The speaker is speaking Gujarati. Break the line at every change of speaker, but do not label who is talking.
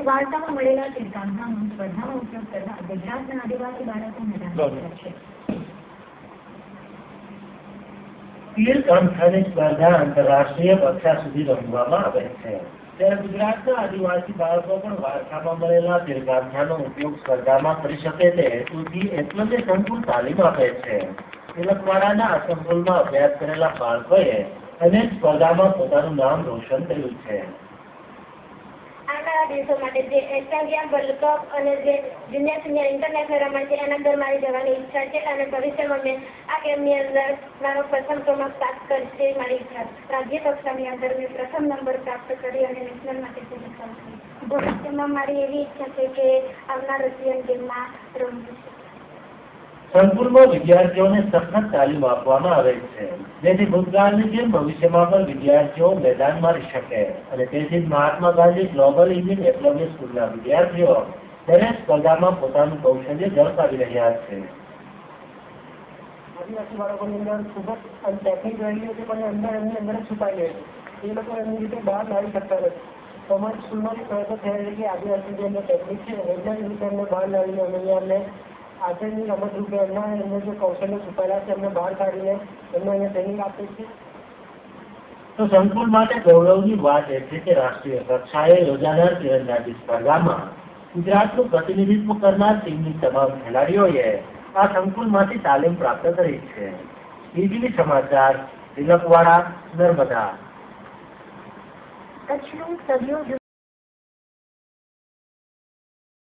વાર્તામાં મળેલા સિદ્ધાંતનો સ્પર્ધામાં ઉપયોગ કરવા ગુજરાતના આદિવાસી બાળકો મેદાન છે.
તીર કંઠની સ્પર્ધા આંતરરાષ્ટ્રીય કક્ષા સુધી રમવામાં આવે છે. ત્યારે ગુજરાતના આદિવાસી બાળકો પણ વારસામાં મળેલા તીરગાંઠાનો ઉપયોગ સ્પર્ધામાં કરી શકે તે હેતુથી એકલવ્ય સંકુલ તાલીમ આપે છે. તિલકવાડાના આ સંકુલમાં અભ્યાસ કરેલા બાળકોએ અનેક સ્પર્ધામાં પોતાનું નામ રોશન કર્યું છે.
આવનારા દિવસો માટે જે એશિયન ગેમ, વર્લ્ડ કપ અને જે જુનિયર સિનિયર ઇન્ટરનેશનલ રમત છે એના અંદર મારી જવાની ઈચ્છા છે અને ભવિષ્યમાં મેં આ ગેમની અંદર મારો પ્રથમ ક્રમાંક પ્રાપ્ત કરશે મારી ઈચ્છા. રાજ્ય કક્ષાની અંદર મેં પ્રથમ નંબર પ્રાપ્ત કરી અને નેશનલ માટે સિલેક્શન કરી. ભવિષ્યમાં મારી એવી ઈચ્છા છે કે આવનાર એશિયન ગેમમાં રમવું છે.
સંકુલમાં વિદ્યાર્થીઓને સખત તાલીમ આપવામાં આવે છે, જેથી ભૂતકાળની જેમ ભવિષ્યમાં પણ વિદ્યાર્થીઓ મેદાન મારી શકે અને તેથી મહાત્મા ગાંધી ગ્લોબલ ઇન્ડિયન એકલવ્ય સ્કૂલના વિદ્યાર્થીઓ દરેક સ્પર્ધામાં પોતાનું કૌશલ્ય દર્શાવી રહ્યા છે.
આદિવાસી બાળકોની અંદર ખૂબ જ ટેકનિક રહેલી હતી પણ એમની અંદર છુપાઈ ગઈ છે. એ લોકો એમની રીતે બહાર લાવી શકતા નથી. તો અમારી સ્કૂલમાં પ્રયત્ન થયા છે કે આદિવાસી જે એમની ટેકનિક છે એમના રીતે એમને બહાર લાવીને અમે એમને આજની રમત રૂપે એમને જે કૌશલ્ય છુપાયેલા છે એમને બહાર કાઢીને એમને અહીંયા ટ્રેનિંગ આપે છે.
તો સંકુલ માટે ગૌરવની વાત એ છે કે રાષ્ટ્રીય કક્ષાએ યોજાનાર તીરંદાજી સ્પર્ધામાં ગુજરાતનું પ્રતિનિધિત્વ કરનાર ટીમની તમામ ખેલાડીઓએ આ સંકુલમાંથી તાલીમ પ્રાપ્ત કરી છે. ટીવી સમાચાર, તિલકવાડા, નર્મદા.
કચ્છનું સદીઓ